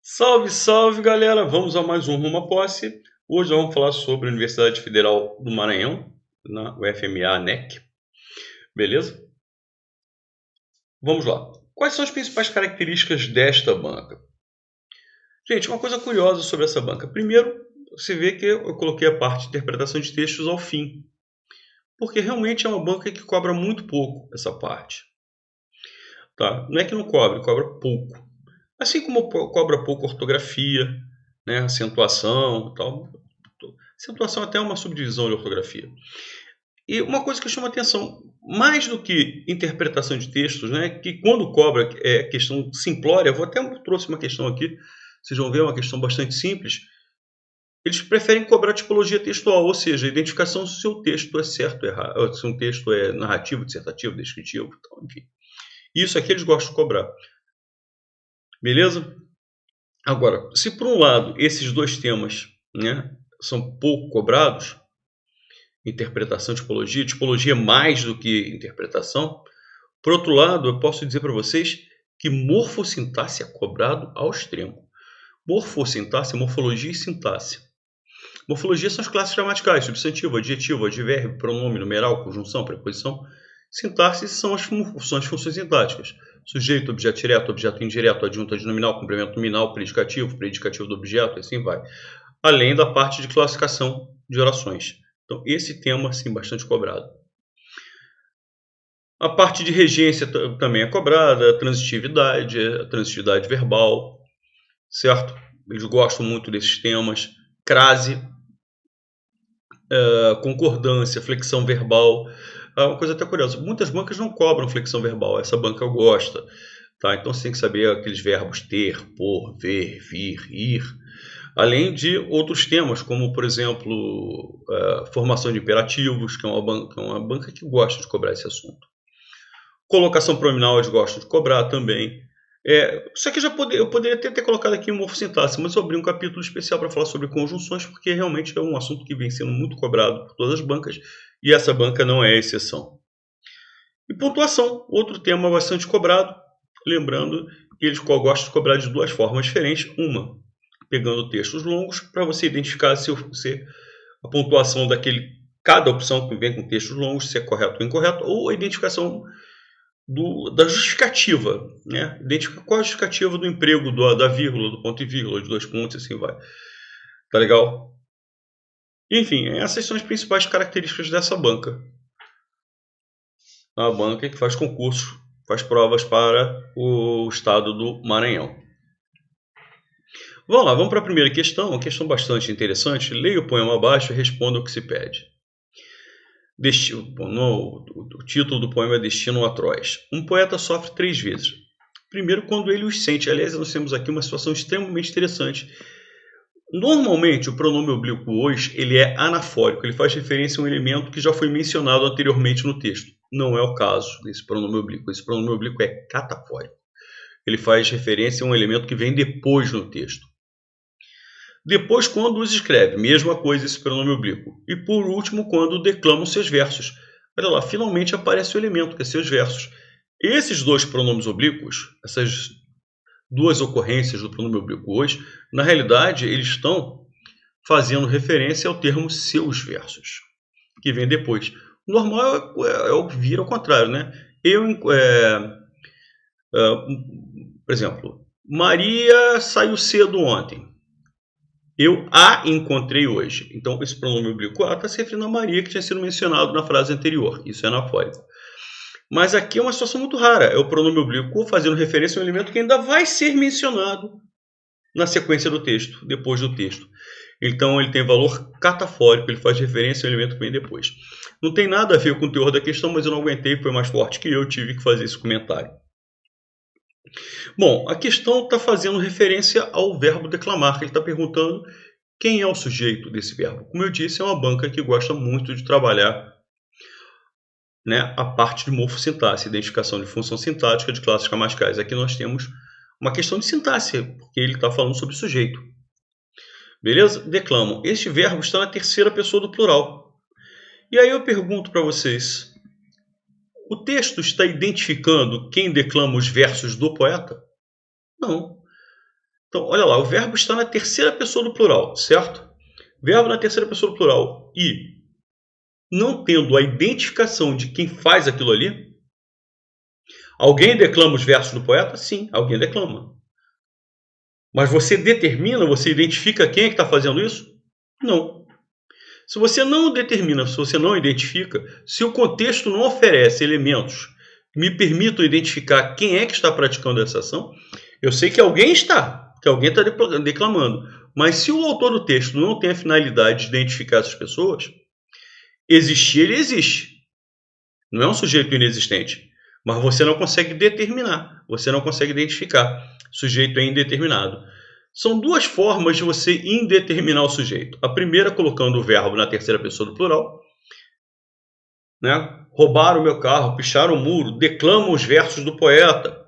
Salve, salve, galera! Vamos a mais um Rumo à Posse. Hoje vamos falar sobre a Universidade Federal do Maranhão, na UFMA-NEC. Beleza? Vamos lá. Quais são as principais características desta banca? Gente, uma coisa curiosa sobre essa banca. Primeiro, você vê que eu coloquei a parte de interpretação de textos ao fim, porque realmente é uma banca que cobra muito pouco essa parte. Tá? Não é que não cobre, cobra pouco. Assim como cobra pouco ortografia, né, acentuação e tal. Acentuação até é uma subdivisão de ortografia. E uma coisa que chama atenção, mais do que interpretação de textos, né, que quando cobra é questão simplória, eu até trouxe uma questão aqui, vocês vão ver, uma questão bastante simples. Eles preferem cobrar tipologia textual, ou seja, a identificação se o texto é certo ou errado, se um texto é narrativo, dissertativo, descritivo, enfim. Isso aqui eles gostam de cobrar. Beleza? Agora, se por um lado esses dois temas, né, são pouco cobrados, interpretação, tipologia mais do que interpretação, por outro lado, eu posso dizer para vocês que morfossintaxe é cobrado ao extremo. Morfossintaxe é morfologia e sintaxe. Morfologia são as classes gramaticais, substantivo, adjetivo, advérbio, pronome, numeral, conjunção, preposição. Sintaxe são as funções sintáticas. Sujeito, objeto direto, objeto indireto, adjunto, adnominal, complemento nominal, predicativo do objeto, e assim vai. Além da parte de classificação de orações. Então, esse tema, sim, bastante cobrado. A parte de regência também é cobrada, a transitividade verbal, certo? Eles gostam muito desses temas. Crase, concordância, flexão verbal. Uma coisa até curiosa, muitas bancas não cobram flexão verbal, essa banca gosta. Tá? Então você tem que saber aqueles verbos ter, por, ver, vir, ir. Além de outros temas, como, por exemplo, formação de imperativos, que é uma banca que gosta de cobrar esse assunto. Colocação pronominal eles gostam de cobrar também. Isso aqui eu poderia ter colocado aqui um morfossintaxe, mas eu abri um capítulo especial para falar sobre conjunções, porque realmente é um assunto que vem sendo muito cobrado por todas as bancas, e essa banca não é exceção. E pontuação, outro tema bastante cobrado, lembrando que eles gostam de cobrar de duas formas diferentes. Uma, pegando textos longos, para você identificar se a pontuação cada opção que vem com textos longos, se é correto ou incorreto, ou a identificação da justificativa, né? Identificar qual a justificativa do emprego da vírgula, do ponto e vírgula, de dois pontos, assim vai. Tá legal? Enfim, essas são as principais características dessa banca. A banca que faz concurso, faz provas para o estado do Maranhão. Vamos lá, vamos para a primeira questão, uma questão bastante interessante. Leia o poema abaixo e responda o que se pede. O título do poema é Destino Atroz. Um poeta sofre 3 vezes. Primeiro, quando ele os sente. Aliás, nós temos aqui uma situação extremamente interessante. Normalmente, o pronome oblíquo os ele é anafórico. Ele faz referência a um elemento que já foi mencionado anteriormente no texto. Não é o caso desse pronome oblíquo. Esse pronome oblíquo é catafórico. Ele faz referência a um elemento que vem depois no texto. Depois, quando os escreve, mesma coisa esse pronome oblíquo. E por último, quando declamam seus versos. Olha lá, finalmente aparece o elemento, que é seus versos. Esses dois pronomes oblíquos, essas duas ocorrências do pronome oblíquo hoje, na realidade, eles estão fazendo referência ao termo seus versos, que vem depois. O normal é vir ao contrário, né? Por exemplo, Maria saiu cedo ontem. Eu a encontrei hoje. Então, esse pronome oblíquo a está se referindo a Maria, que tinha sido mencionado na frase anterior. Isso é anafórico. Mas aqui é uma situação muito rara. É o pronome oblíquo fazendo referência a um elemento que ainda vai ser mencionado na sequência do texto, depois do texto. Então, ele tem valor catafórico, ele faz referência ao elemento que vem depois. Não tem nada a ver com o teor da questão, mas eu não aguentei, foi mais forte que eu, tive que fazer esse comentário. Bom, a questão está fazendo referência ao verbo declamar, que ele está perguntando quem é o sujeito desse verbo. Como eu disse, é uma banca que gosta muito de trabalhar, né, a parte de morfossintaxe, identificação de função sintática de classes gramaticais. Aqui nós temos uma questão de sintaxe, porque ele está falando sobre sujeito. Beleza? Declamam. Este verbo está na terceira pessoa do plural. E aí eu pergunto para vocês, o texto está identificando quem declama os versos do poeta? Não. Então, olha lá, o verbo está na terceira pessoa do plural, certo? Verbo na terceira pessoa do plural e não tendo a identificação de quem faz aquilo ali. Alguém declama os versos do poeta? Sim, alguém declama. Mas você determina, você identifica quem é que está fazendo isso? Não. Se você não determina, se você não identifica, se o contexto não oferece elementos que me permitam identificar quem é que está praticando essa ação, eu sei que alguém está declamando. Mas se o autor do texto não tem a finalidade de identificar essas pessoas, existir, ele existe. Não é um sujeito inexistente. Mas você não consegue determinar, você não consegue identificar. O sujeito é indeterminado. São duas formas de você indeterminar o sujeito. A primeira, colocando o verbo na terceira pessoa do plural. Né? Roubaram o meu carro, picharam o muro, declamam os versos do poeta.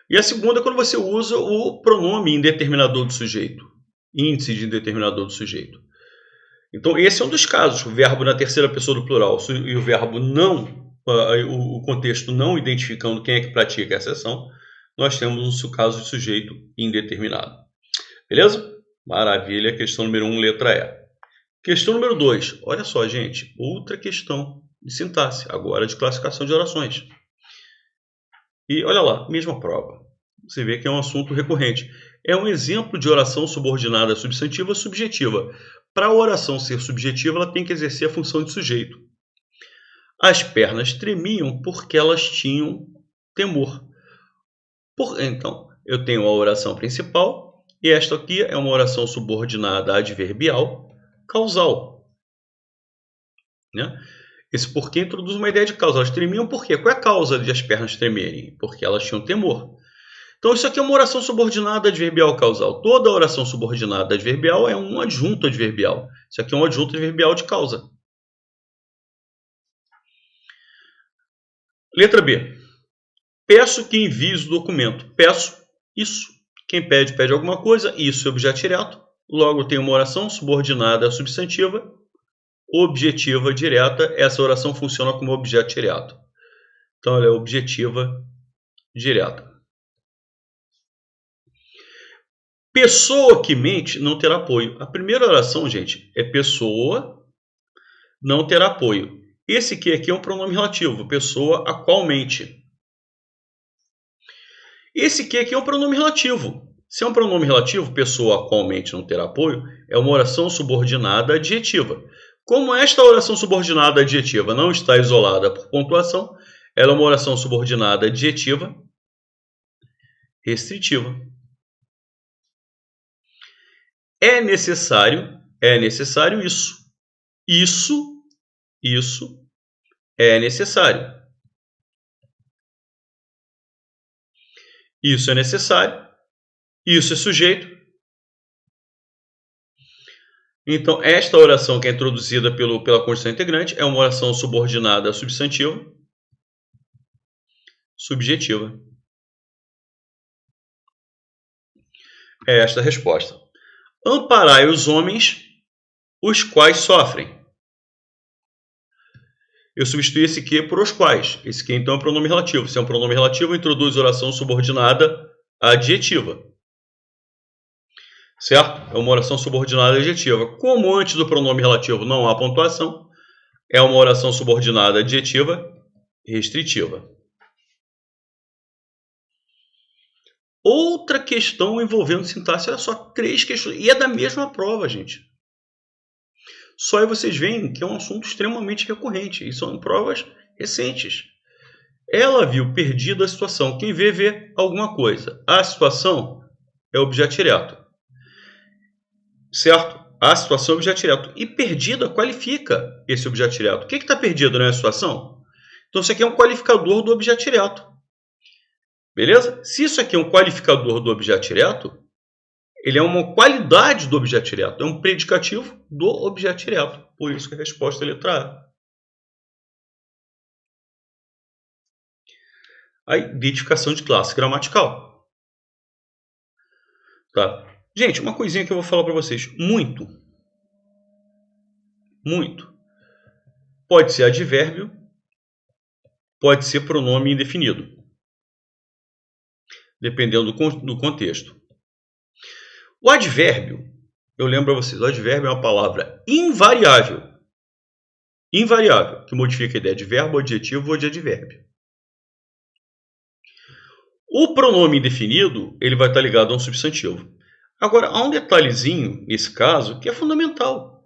E a segunda, quando você usa o pronome indeterminador do sujeito. Índice de indeterminador do sujeito. Então, esse é um dos casos. O verbo na terceira pessoa do plural e o verbo não, o contexto não identificando quem é que pratica essa ação, nós temos o caso de sujeito indeterminado. Beleza? Maravilha. Questão número 1, letra E. Questão número 2. Olha só, gente. Outra questão de sintaxe. Agora de classificação de orações. E olha lá, mesma prova. Você vê que é um assunto recorrente. É um exemplo de oração subordinada substantiva subjetiva. Para a oração ser subjetiva, ela tem que exercer a função de sujeito. As pernas tremiam porque elas tinham temor. Então, eu tenho a oração principal e esta aqui é uma oração subordinada adverbial causal. Né? Esse porquê introduz uma ideia de causa. Elas tremiam por quê? Qual é a causa de as pernas tremerem? Porque elas tinham temor. Então, isso aqui é uma oração subordinada adverbial causal. Toda oração subordinada adverbial é um adjunto adverbial. Isso aqui é um adjunto adverbial de causa. Letra B. Peço que envies o documento. Peço, isso. Quem pede, pede alguma coisa. Isso é objeto direto. Logo, tem uma oração subordinada substantiva, objetiva direta. Essa oração funciona como objeto direto. Então, ela é objetiva direta. Pessoa que mente não terá apoio. A primeira oração, gente, é pessoa não terá apoio. Esse aqui é um pronome relativo. Pessoa a qual mente. Esse aqui é um pronome relativo. Se é um pronome relativo, pessoa a qual mente não terá apoio, é uma oração subordinada adjetiva. Como esta oração subordinada adjetiva não está isolada por pontuação, ela é uma oração subordinada adjetiva restritiva. É necessário isso. Isso é necessário. Isso é necessário. Isso é sujeito. Então, esta oração que é introduzida pela condição integrante é uma oração subordinada substantiva subjetiva. É esta a resposta. Amparai os homens, os quais sofrem. Eu substituí esse que por os quais. Esse que então é um pronome relativo. Se é um pronome relativo, introduz oração subordinada adjetiva. Certo? É uma oração subordinada adjetiva. Como antes do pronome relativo não há pontuação, é uma oração subordinada adjetiva restritiva. Outra questão envolvendo sintaxe. Olha só, 3 questões. E é da mesma prova, gente. Só aí vocês veem que é um assunto extremamente recorrente. E são provas recentes. Ela viu perdida a situação. Quem vê, vê alguma coisa. A situação é objeto direto. Certo? A situação é objeto direto. E perdida qualifica esse objeto direto. O que está perdido, não é a situação? Então, isso aqui é um qualificador do objeto direto. Beleza? Se isso aqui é um qualificador do objeto direto, ele é uma qualidade do objeto direto. É um predicativo do objeto direto. Por isso que a resposta é a letra A. A identificação de classe gramatical. Tá? Gente, uma coisinha que eu vou falar para vocês. Muito. Pode ser advérbio, pode ser pronome indefinido. dependendo do contexto. O advérbio, eu lembro a vocês, o advérbio é uma palavra invariável, que modifica a ideia de verbo, adjetivo ou de advérbio. O pronome indefinido, ele vai estar ligado a um substantivo. Agora, há um detalhezinho nesse caso que é fundamental.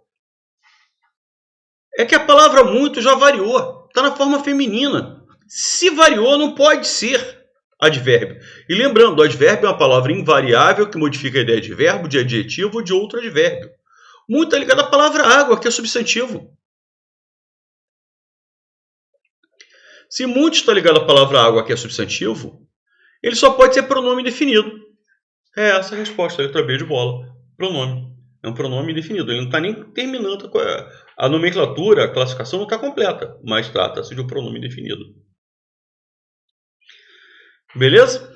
É que a palavra muito já variou, está na forma feminina. Se variou, não pode ser advérbio. E lembrando, o advérbio é uma palavra invariável que modifica a ideia de verbo, de adjetivo ou de outro advérbio. Muito é ligado à palavra água, que é substantivo. Se muito está ligado à palavra água, que é substantivo, ele só pode ser pronome indefinido. É essa a resposta, a letra B de bola. Pronome. É um pronome indefinido. Ele não está nem terminando. A nomenclatura, a classificação não está completa, mas trata-se de um pronome indefinido. Beleza?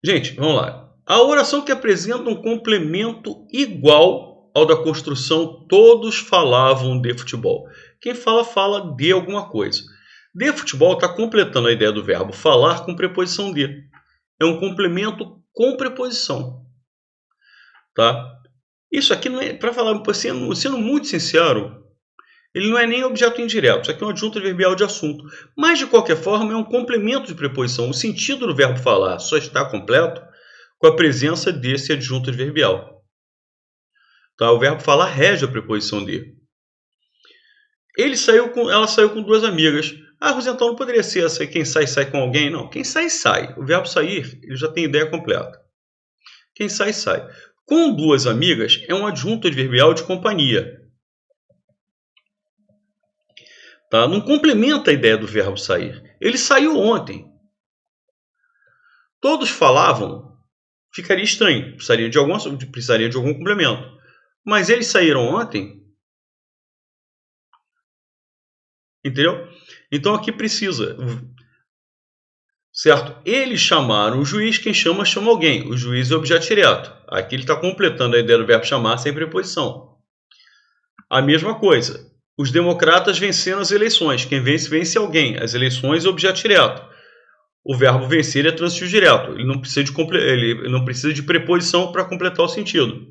Gente, vamos lá. A oração que apresenta um complemento igual ao da construção todos falavam de futebol. Quem fala, fala de alguma coisa. De futebol está completando a ideia do verbo falar com preposição de. É um complemento com preposição. Tá? Isso aqui não é, para falar, sendo muito sincero, ele não é nem objeto indireto. Isso aqui é um adjunto adverbial de assunto. Mas, de qualquer forma, é um complemento de preposição. O sentido do verbo falar só está completo com a presença desse adjunto adverbial. Tá? O verbo falar rege a preposição de. Ela saiu com duas amigas. Ah, Rosentão, não poderia ser essa quem sai, sai com alguém? Não, quem sai, sai. O verbo sair, ele já tem ideia completa. Quem sai, sai. Com duas amigas é um adjunto adverbial de companhia. Tá? Não complementa a ideia do verbo sair. Ele saiu ontem. Todos falavam, ficaria estranho, precisaria de algum complemento. Mas eles saíram ontem. Entendeu? Então aqui precisa. Certo? Eles chamaram o juiz, quem chama, chama alguém. O juiz é objeto direto. Aqui ele está completando a ideia do verbo chamar sem preposição. A mesma coisa. Os democratas venceram as eleições. Quem vence, vence alguém. As eleições é objeto direto. O verbo vencer é transitivo direto. Ele não precisa de preposição para completar o sentido.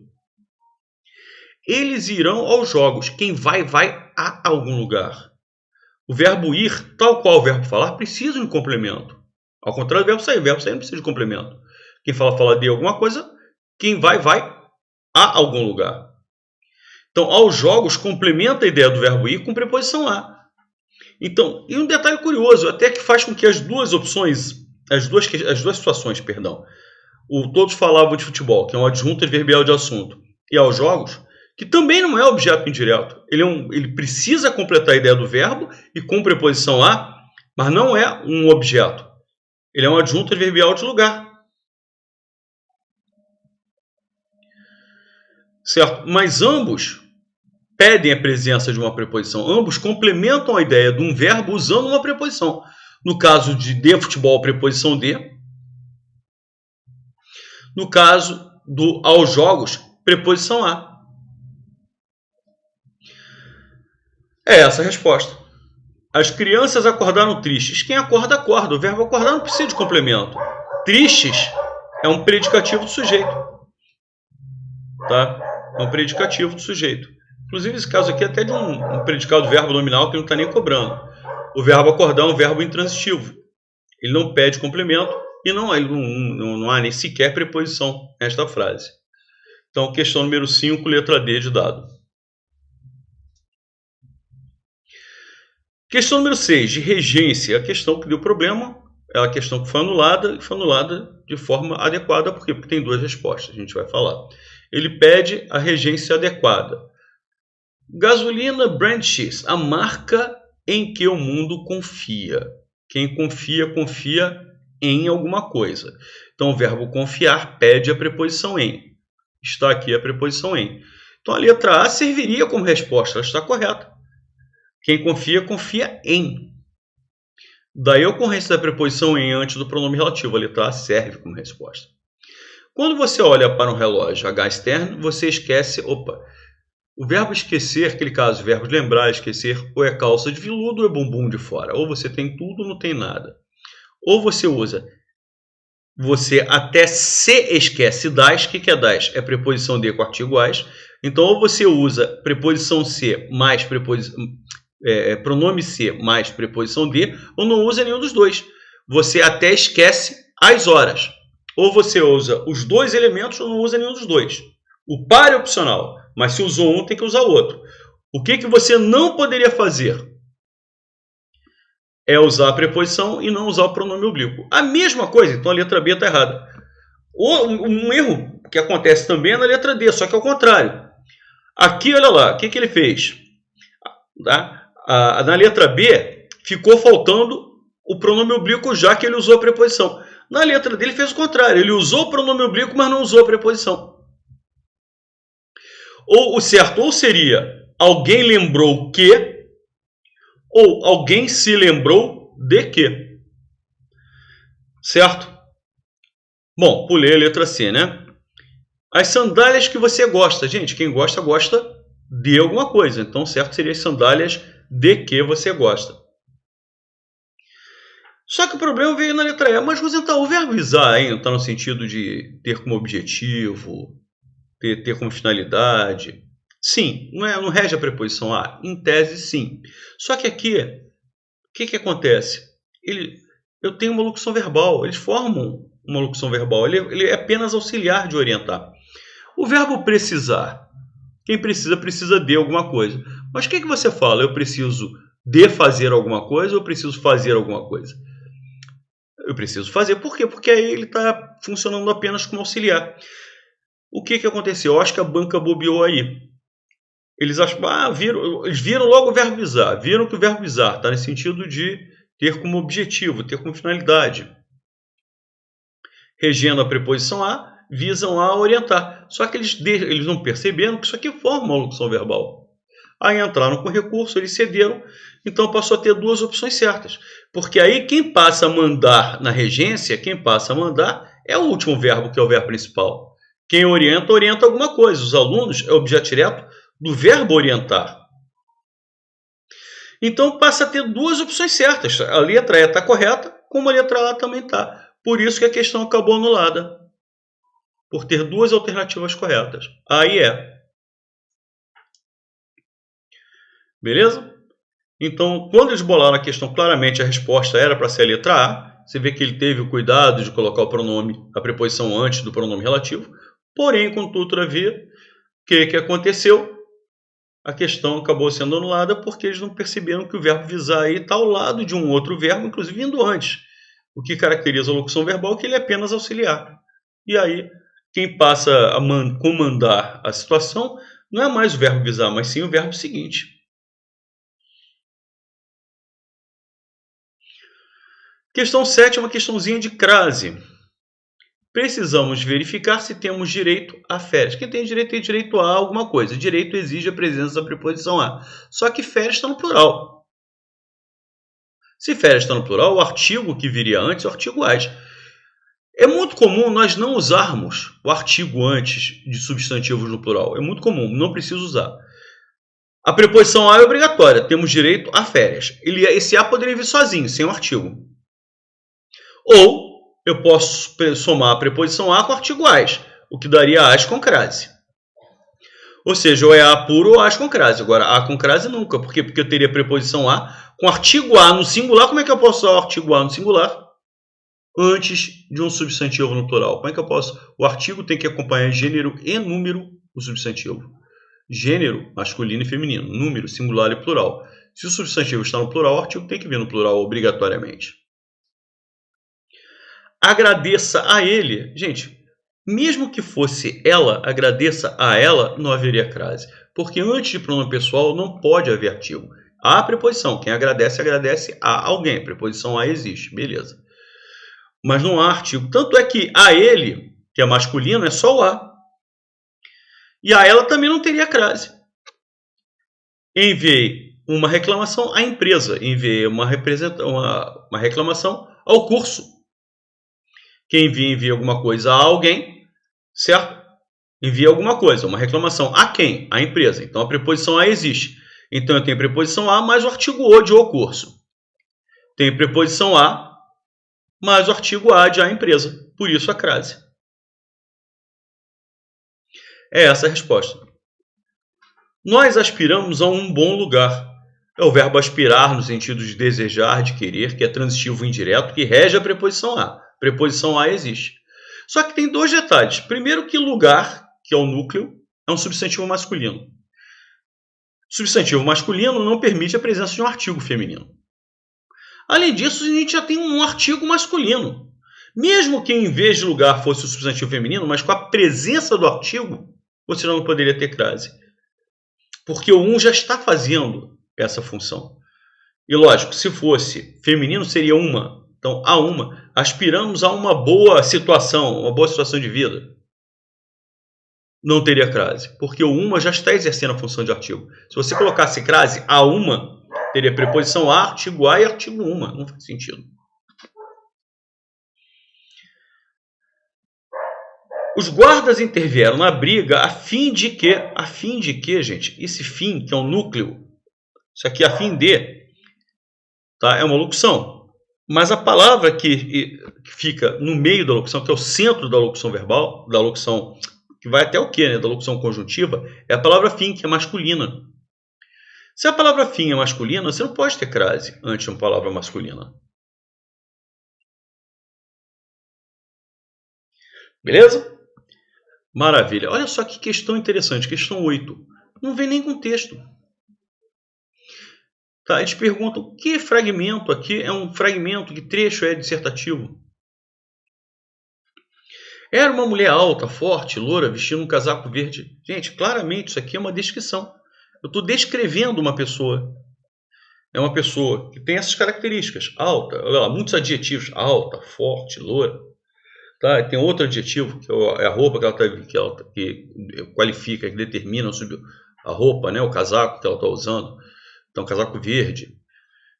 Eles irão aos jogos. Quem vai, vai a algum lugar. O verbo ir, tal qual o verbo falar, precisa de um complemento. Ao contrário do verbo sair. O verbo sair não precisa de complemento. Quem fala, fala de alguma coisa. Quem vai, vai a algum lugar. Então, aos jogos, complementa a ideia do verbo ir com preposição a. Então, e um detalhe curioso, até que faz com que as duas opções, as duas situações, todos falavam de futebol, que é um adjunto adverbial de assunto, e aos jogos, que também não é objeto indireto. Ele precisa completar a ideia do verbo e com preposição a, mas não é um objeto. Ele é um adjunto adverbial de lugar. Certo? Mas ambos pedem a presença de uma preposição. Ambos complementam a ideia de um verbo usando uma preposição. No caso de futebol, preposição de. No caso do aos jogos, preposição a. É essa a resposta. As crianças acordaram tristes. Quem acorda, acorda. O verbo acordar não precisa de complemento. Tristes é um predicativo do sujeito. Tá? É um predicativo do sujeito. Inclusive, esse caso aqui é até de um predicado verbo nominal que não está nem cobrando. O verbo acordar é um verbo intransitivo. Ele não pede complemento e não há nem sequer preposição nesta frase. Então, questão número 5, letra D de dado. Questão número 6, de regência. A questão que deu problema é a questão que foi anulada e foi anulada de forma adequada. Por quê? Porque tem duas respostas, a gente vai falar. Ele pede a regência adequada. Gasolina Brand X, a marca em que o mundo confia. Quem confia, confia em alguma coisa. Então, o verbo confiar pede a preposição em. Está aqui a preposição em. Então, a letra A serviria como resposta. Ela está correta. Quem confia, confia em. Daí a ocorrência da preposição em antes do pronome relativo. A letra A serve como resposta. Quando você olha para um relógio H externo, você esquece... O verbo esquecer, aquele caso, o verbo lembrar, esquecer, ou é calça de veludo ou é bumbum de fora. Ou você tem tudo ou não tem nada. ou você usa você até se esquece das. O que é das? É preposição de com artigo as. Então, ou você usa preposição se mais pronome se mais preposição de, ou não usa nenhum dos dois. Você até esquece as horas. Ou você usa os dois elementos ou não usa nenhum dos dois. O par é opcional, mas se usou um, tem que usar o outro. O que você não poderia fazer? É usar a preposição e não usar o pronome oblíquo. A mesma coisa, então a letra B está errada. Um erro que acontece também é na letra D, só que é o contrário. Aqui, olha lá, o que ele fez? Tá? Na letra B, ficou faltando o pronome oblíquo, já que ele usou a preposição. Na letra D, ele fez o contrário. Ele usou o pronome oblíquo, mas não usou a preposição. Ou o certo ou seria alguém lembrou que, ou alguém se lembrou de que. Certo? Bom, pulei a letra C, né? As sandálias que você gosta. Gente, quem gosta, gosta de alguma coisa. Então, certo seria as sandálias de que você gosta. Só que o problema veio na letra E. Mas, Rosenthal, o verbo visar está no sentido de ter como objetivo, ter como finalidade. Sim, não rege a preposição a. Em tese, sim. Só que aqui, o que acontece? Eu tenho uma locução verbal. Eles formam uma locução verbal. Ele é apenas auxiliar de orientar. O verbo precisar. Quem precisa, precisa de alguma coisa. Mas o que você fala? Eu preciso de fazer alguma coisa ou eu preciso fazer alguma coisa? Eu preciso fazer. Por quê? Porque aí ele está funcionando apenas como auxiliar. O que aconteceu? Eu acho que a banca bobeou aí. Eles viram logo o verbo visar. Viram que o verbo visar está no sentido de ter como objetivo, ter como finalidade. Regendo a preposição a, visam a orientar. Só que eles não perceberam que isso aqui forma uma locução verbal. Aí entraram com recurso, eles cederam, então passou a ter duas opções certas. Porque aí quem passa a mandar na regência, quem passa a mandar é o último verbo, que é o verbo principal. Quem orienta, orienta alguma coisa. Os alunos é objeto direto do verbo orientar. Então passa a ter duas opções certas. A letra E está correta, como a letra A também está. Por isso que a questão acabou anulada. Por ter duas alternativas corretas. A e E. Beleza? Então, quando eles bolaram a questão, claramente a resposta era para ser a letra A. Você vê que ele teve o cuidado de colocar o pronome, a preposição antes do pronome relativo. Porém, contudo, todavia, o que aconteceu? A questão acabou sendo anulada porque eles não perceberam que o verbo visar aí está ao lado de um outro verbo, inclusive vindo antes. O que caracteriza a locução verbal é que ele é apenas auxiliar. E aí, quem passa a comandar a situação não é mais o verbo visar, mas sim o verbo seguinte. Questão 7 é uma questãozinha de crase. Precisamos verificar se temos direito a férias. Quem tem direito a alguma coisa. Direito exige a presença da preposição a. Só que férias está no plural. Se férias está no plural, o artigo que viria antes é o artigo as. É muito comum nós não usarmos o artigo antes de substantivos no plural. É muito comum, não preciso usar. A preposição a é obrigatória. Temos direito a férias. Esse a poderia vir sozinho, sem o artigo. Ou eu posso somar a preposição a com o artigo as, o que daria as com crase. Ou seja, ou é a puro ou as com crase. Agora, a com crase nunca. Por quê? Porque eu teria a preposição a com artigo a no singular. Como é que eu posso usar o artigo a no singular antes de um substantivo no plural? Como é que eu posso? O artigo tem que acompanhar gênero e número do substantivo. Gênero, masculino e feminino. Número, singular e plural. Se o substantivo está no plural, o artigo tem que vir no plural obrigatoriamente. Agradeça a ele. Gente, mesmo que fosse ela, agradeça a ela, não haveria crase. Porque antes de pronome pessoal não pode haver artigo. Há a preposição. Quem agradece, agradece a alguém. A preposição a existe. Beleza. Mas não há artigo. Tanto é que a ele, que é masculino, é só o a. E a ela também não teria crase. Enviei uma reclamação à empresa. Enviei uma reclamação ao curso. Quem envia alguma coisa a alguém, certo? Envia alguma coisa, uma reclamação. A quem? A empresa. Então, a preposição a existe. Então, eu tenho a preposição a mais o artigo o de o curso. Tenho preposição a mais o artigo ad à empresa. Por isso a crase. É essa a resposta. Nós aspiramos a um bom lugar. É o verbo aspirar no sentido de desejar, de querer, que é transitivo indireto, que rege a preposição a. Preposição a existe. Só que tem dois detalhes. Primeiro que lugar, que é o núcleo, é um substantivo masculino. Substantivo masculino não permite a presença de um artigo feminino. Além disso, a gente já tem um artigo masculino. Mesmo que em vez de lugar fosse o substantivo feminino, mas com a presença do artigo, você não poderia ter crase. Porque o um já está fazendo essa função. E lógico, se fosse feminino, seria uma. Então, a uma. Aspiramos a uma boa situação de vida. Não teria crase, porque o uma já está exercendo a função de artigo. Se você colocasse crase, a uma, teria preposição a, artigo a e artigo uma. Não faz sentido. Os guardas intervieram na briga a fim de que, gente, esse fim, que é um núcleo, isso aqui a fim de, tá? É uma locução. Mas a palavra que fica no meio da locução, que é o centro da locução verbal, da locução que vai até o quê, né? Da locução conjuntiva, é a palavra fim, que é masculina. Se a palavra fim é masculina, você não pode ter crase antes de uma palavra masculina. Beleza? Maravilha. Olha só que questão interessante. Questão 8. Não vem nem com texto. Tá, eles perguntam que fragmento aqui é um fragmento, que trecho é dissertativo. Era uma mulher alta, forte, loura, vestindo um casaco verde. Gente, claramente isso aqui é uma descrição. Eu estou descrevendo uma pessoa. É uma pessoa que tem essas características. Alta, olha lá, muitos adjetivos. Alta, forte, loura. Tá? Tem outro adjetivo, que é a roupa que qualifica, que determina a roupa, né? O casaco que ela está usando. Então, casaco verde.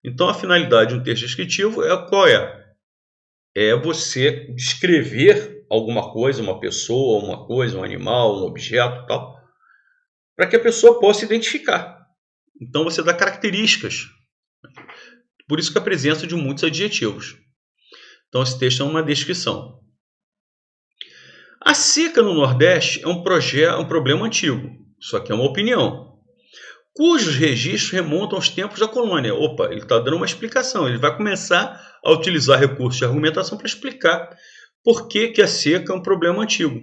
Então, a finalidade de um texto descritivo qual é? É você descrever alguma coisa, uma pessoa, uma coisa, um animal, um objeto, tal, para que a pessoa possa identificar. Então, você dá características. Por isso que a presença de muitos adjetivos. Então, esse texto é uma descrição. A seca no Nordeste é um problema antigo. Isso aqui é uma opinião. Cujos registros remontam aos tempos da colônia. Opa, ele está dando uma explicação. Ele vai começar a utilizar recursos de argumentação para explicar por que a seca é um problema antigo.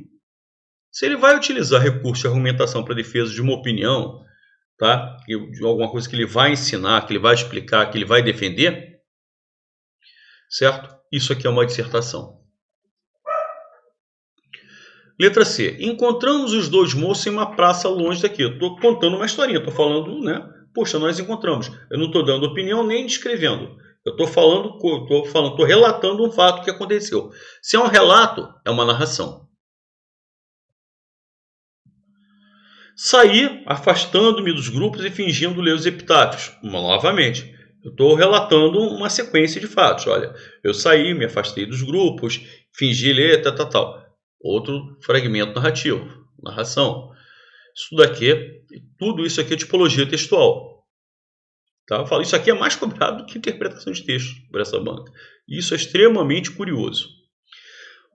Se ele vai utilizar recursos de argumentação para defesa de uma opinião, tá? De alguma coisa que ele vai ensinar, que ele vai explicar, que ele vai defender, certo? Isso aqui é uma dissertação. Letra C. Encontramos os dois moços em uma praça longe daqui. Eu estou contando uma historinha, estou falando, né? Poxa, nós encontramos. Eu não estou dando opinião nem descrevendo. Eu estou relatando um fato que aconteceu. Se é um relato, é uma narração. Saí, afastando-me dos grupos e fingindo ler os epitáfios. Novamente, eu estou relatando uma sequência de fatos. Olha, eu saí, me afastei dos grupos, fingi ler, tal. Outro fragmento narrativo, narração. Tudo isso aqui é tipologia textual. Tá? Eu falo, isso aqui é mais cobrado do que interpretação de texto por essa banca. Isso é extremamente curioso.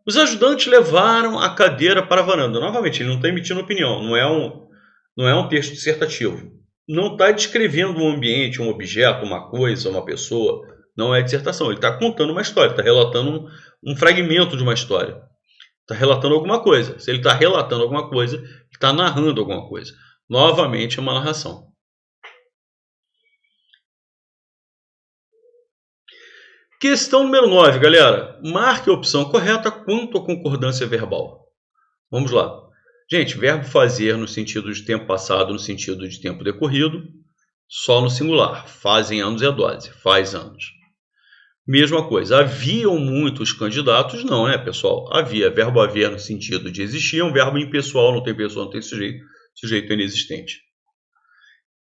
Os ajudantes levaram a cadeira para a varanda. Novamente, ele não está emitindo opinião, não é um texto dissertativo. Não está descrevendo um ambiente, um objeto, uma coisa, uma pessoa. Não é dissertação, ele está contando uma história, está relatando um fragmento de uma história. Está relatando alguma coisa. Se ele está relatando alguma coisa, ele está narrando alguma coisa. Novamente, é uma narração. Questão número 9, galera. Marque a opção correta quanto à concordância verbal. Vamos lá. Gente, verbo fazer no sentido de tempo passado, no sentido de tempo decorrido, só no singular. Fazem anos é a dose. Faz anos. Mesma coisa, haviam muitos candidatos? Não, né, pessoal? Havia, verbo haver no sentido de existir, é um verbo impessoal, não tem pessoa, não tem sujeito, sujeito é inexistente.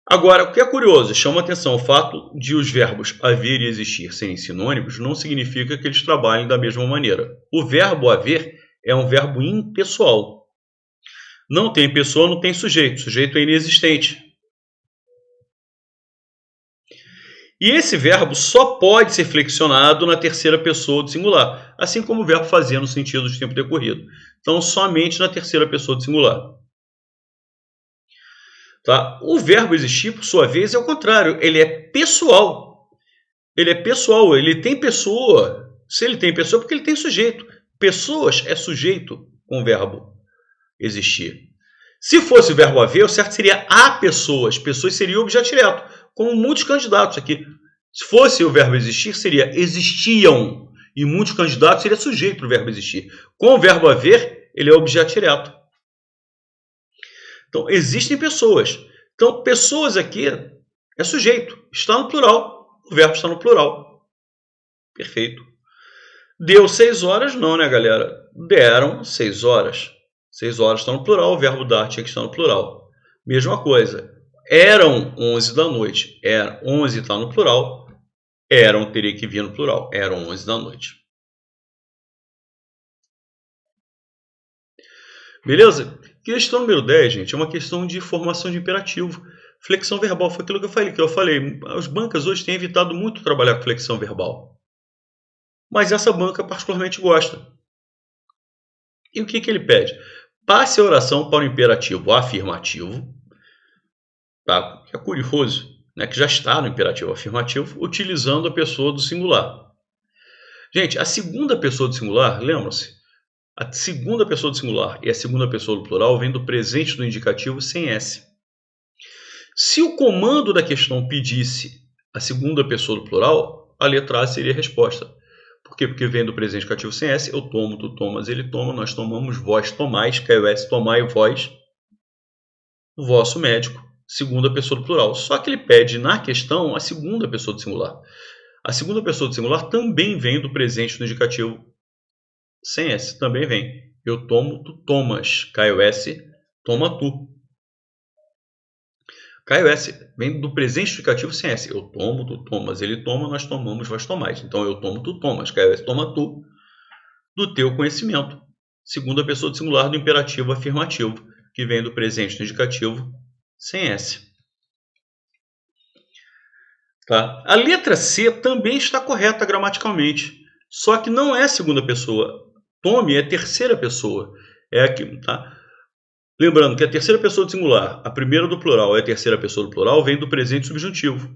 Agora, o que é curioso, chama atenção o fato de os verbos haver e existir serem sinônimos, não significa que eles trabalhem da mesma maneira. O verbo haver é um verbo impessoal. Não tem pessoa, não tem sujeito, sujeito é inexistente. E esse verbo só pode ser flexionado na terceira pessoa do singular, assim como o verbo fazer no sentido de tempo decorrido. Então, somente na terceira pessoa do singular. Tá? O verbo existir, por sua vez, é o contrário. Ele é pessoal. Ele é pessoal, ele tem pessoa. Se ele tem pessoa, é porque ele tem sujeito. Pessoas é sujeito com o verbo existir. Se fosse o verbo haver, o certo seria há pessoas. Pessoas seria o objeto direto, como muitos candidatos aqui. Se fosse o verbo existir, seria existiam. E muitos candidatos seria sujeito do verbo existir. Com o verbo haver, ele é objeto direto. Então, existem pessoas. Então, pessoas aqui é sujeito. Está no plural. O verbo está no plural. Perfeito. Deu 6 horas? Não, né, galera? Deram 6 horas. 6 horas está no plural. O verbo dar tinha que estar no plural. Mesma coisa. Eram 11 da noite. 11 está no plural. Eram teria que vir no plural. Eram 11 da noite. Beleza? Questão número 10, gente, é uma questão de formação de imperativo. Flexão verbal foi aquilo que eu falei. As bancas hoje têm evitado muito trabalhar com flexão verbal. Mas essa banca particularmente gosta. E o que ele pede? Passe a oração para o imperativo afirmativo. Tá? É curioso, né, que já está no imperativo afirmativo, utilizando a pessoa do singular. Gente, a segunda pessoa do singular, lembram-se? A segunda pessoa do singular e a segunda pessoa do plural vem do presente do indicativo sem S. Se o comando da questão pedisse a segunda pessoa do plural, a letra A seria a resposta. Por quê? Porque vem do presente indicativo sem S. Eu tomo, tu tomas, ele toma, nós tomamos, vós tomais, caiu S, tomai, vós, o vosso médico, segunda pessoa do plural. Só que ele pede na questão a segunda pessoa do singular. A segunda pessoa do singular também vem do presente do indicativo sem S. Também vem. Eu tomo, tu tomas. Caiu S, toma tu. Caiu S, vem do presente indicativo sem S. Eu tomo, tu tomas, ele toma, nós tomamos, vós tomais. Então eu tomo, tu tomas. Caiu S, toma tu. Do teu conhecimento. Segunda pessoa do singular do imperativo afirmativo, que vem do presente do indicativo sem S. Tá? A letra C também está correta gramaticalmente, só que não é segunda pessoa. Tome é terceira pessoa. É aqui, tá? Lembrando que a terceira pessoa do singular, a primeira do plural é a terceira pessoa do plural, vem do presente subjuntivo.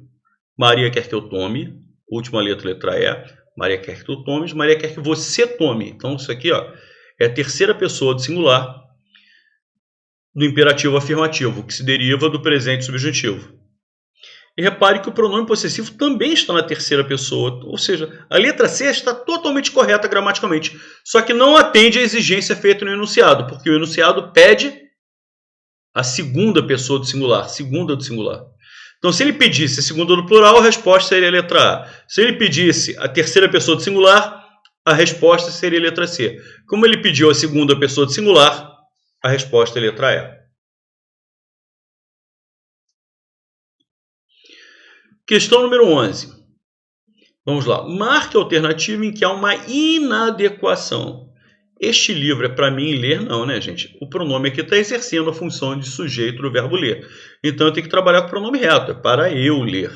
Maria quer que eu tome, última letra E. Maria quer que tu tomes, Maria quer que você tome. Então isso aqui, ó, é a terceira pessoa do singular do imperativo afirmativo, que se deriva do presente subjuntivo. E repare que o pronome possessivo também está na terceira pessoa, ou seja, a letra C está totalmente correta gramaticalmente, só que não atende à exigência feita no enunciado, porque o enunciado pede a segunda pessoa do singular, segunda do singular. Então, se ele pedisse a segunda do plural, a resposta seria a letra A. Se ele pedisse a terceira pessoa do singular, a resposta seria a letra C. Como ele pediu a segunda pessoa do singular, a resposta é a letra E. Questão número 11. Vamos lá. Marque a alternativa em que há uma inadequação. Este livro é para mim ler? Não, né, gente? O pronome aqui está exercendo a função de sujeito do verbo ler. Então, eu tenho que trabalhar com o pronome reto. É para eu ler.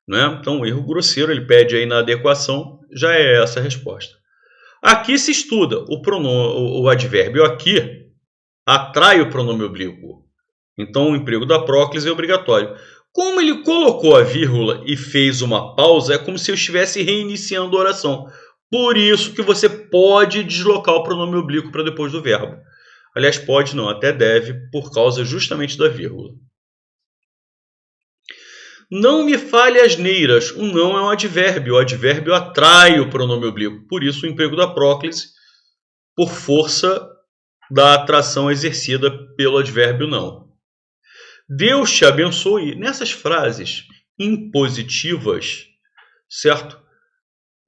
Né? Então, o erro grosseiro, ele pede a inadequação. Já é essa a resposta. Aqui se estuda o advérbio aqui atrai o pronome oblíquo. Então, o emprego da próclise é obrigatório. Como ele colocou a vírgula e fez uma pausa, é como se eu estivesse reiniciando a oração. Por isso que você pode deslocar o pronome oblíquo para depois do verbo. Aliás, pode não, até deve, por causa justamente da vírgula. Não me fale asneiras. O não é um advérbio. O advérbio atrai o pronome oblíquo. Por isso, o emprego da próclise, por força da atração exercida pelo advérbio não. Deus te abençoe. Nessas frases impositivas, certo?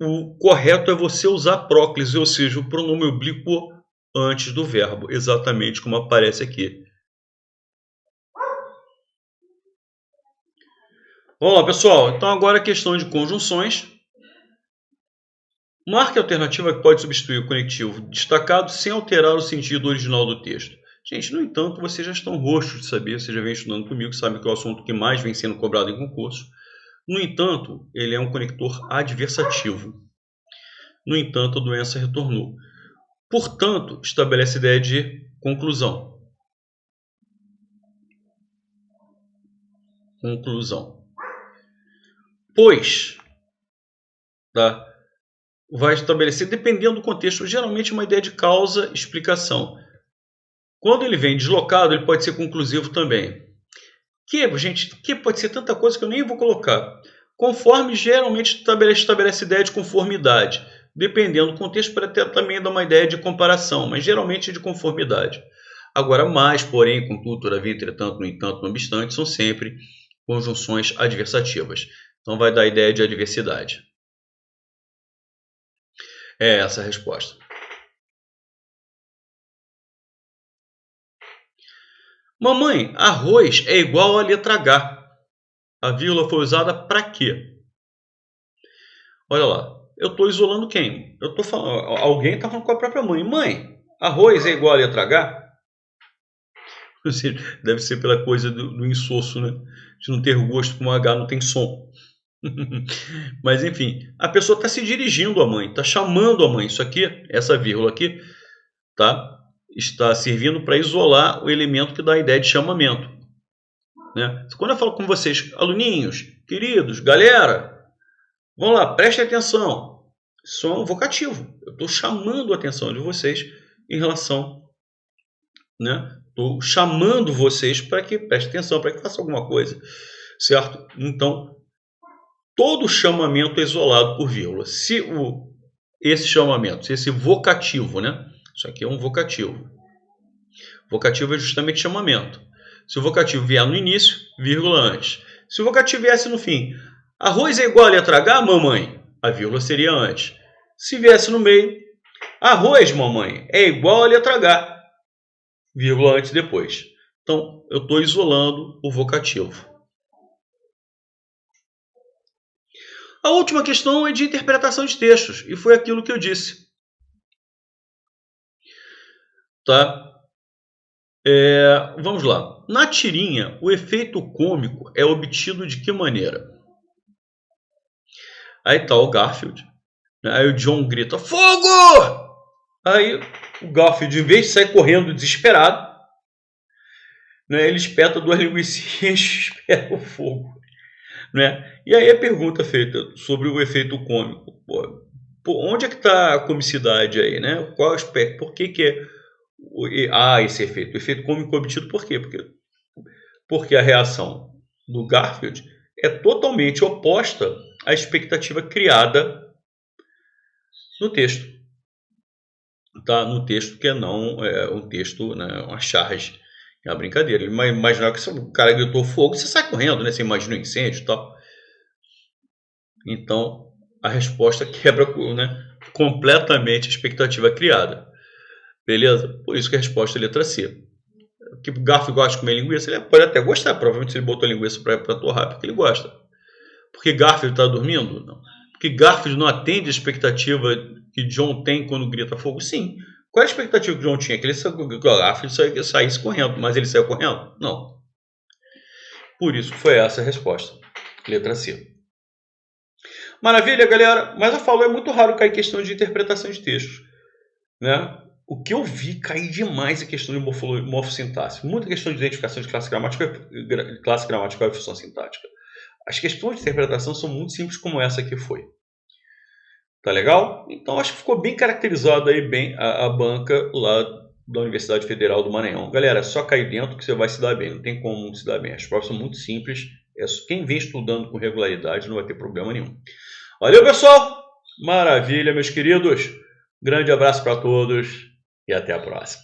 O correto é você usar próclise, ou seja, o pronome oblíquo antes do verbo, exatamente como aparece aqui. Vamos lá, pessoal. Então agora a questão de conjunções. Marque a alternativa que pode substituir o conectivo destacado sem alterar o sentido original do texto. Gente, no entanto, vocês já estão roxos de saber, vocês já vem estudando comigo, sabem que é o assunto que mais vem sendo cobrado em concurso. No entanto, ele é um conector adversativo. No entanto, a doença retornou. Portanto, estabelece a ideia de conclusão. Conclusão. Pois, tá? Vai estabelecer, dependendo do contexto, geralmente uma ideia de causa-explicação. Quando ele vem deslocado, ele pode ser conclusivo também. Que pode ser tanta coisa que eu nem vou colocar. Conforme, geralmente estabelece ideia de conformidade. Dependendo do contexto, para até também dar uma ideia de comparação, mas geralmente de conformidade. Agora, mais, porém, contudo, todavia, entretanto, no entanto, não obstante, são sempre conjunções adversativas. Então, vai dar a ideia de adversidade. É essa a resposta. Mamãe, arroz é igual à letra H. A vírgula foi usada para quê? Olha lá, eu estou isolando quem? Eu tô falando, alguém está falando com a própria mãe. Mãe, arroz é igual à letra H? Deve ser pela coisa do insosso, né? De não ter gosto, como H não tem som. Mas enfim, a pessoa está se dirigindo à mãe, está chamando a mãe. Isso aqui, essa vírgula aqui, tá? Está servindo para isolar o elemento que dá a ideia de chamamento. Né? Quando eu falo com vocês, aluninhos, queridos, galera, vamos lá, prestem atenção. Isso é um vocativo. Eu estou chamando a atenção de vocês em relação, né? Estou chamando vocês para que prestem atenção, para que façam alguma coisa, certo? Então, todo chamamento é isolado por vírgula. Se esse chamamento, se esse vocativo, né? Isso aqui é um vocativo. Vocativo é justamente chamamento. Se o vocativo vier no início, vírgula antes. Se o vocativo viesse no fim, arroz é igual a letra H, mamãe? A vírgula seria antes. Se viesse no meio, arroz, mamãe, é igual a letra H, vírgula antes depois. Então, eu estou isolando o vocativo. A última questão é de interpretação de textos, e foi aquilo que eu disse. Tá? Vamos lá. Na tirinha, o efeito cômico é obtido de que maneira? Aí está o Garfield. Aí o John grita, fogo! Aí o Garfield, em vez de sair correndo desesperado, né, ele espeta duas linguicinhas e espera o fogo. Né? E aí a pergunta feita sobre o efeito cômico. Onde é que está a comicidade aí? Né? Qual aspecto? Por que é esse efeito? O efeito cômico obtido por quê? Porque a reação do Garfield é totalmente oposta à expectativa criada no texto. Tá? No texto que não é um texto, né, uma charge. É uma brincadeira. Ele imaginava que se o cara gritou fogo, você sai correndo, né? Você imagina um incêndio e tal. Então, a resposta quebra, né, completamente a expectativa criada. Beleza? Por isso que a resposta é a letra C. Que o Garfield gosta de comer linguiça, ele pode até gostar. Provavelmente se ele botou linguiça para torrar, porque ele gosta. Porque Garfield está dormindo? Não. Porque Garfield não atende a expectativa que John tem quando grita fogo? Sim. Qual é a expectativa que John tinha? Que o Garfield saísse correndo, mas ele saiu correndo? Não. Por isso foi essa a resposta. Letra C. Maravilha, galera. Mas eu falo, é muito raro cair questão de interpretação de textos. Né? O que eu vi cair demais é questão de morfossintaxe. Muita questão de identificação de classe gramatical e função sintática. As questões de interpretação são muito simples como essa aqui foi. Tá legal? Então acho que ficou bem caracterizado aí bem a banca lá da Universidade Federal do Maranhão. Galera, é só cair dentro que você vai se dar bem. Não tem como se dar bem. As provas são muito simples. Quem vem estudando com regularidade não vai ter problema nenhum. Valeu, pessoal! Maravilha, meus queridos. Grande abraço para todos e até a próxima.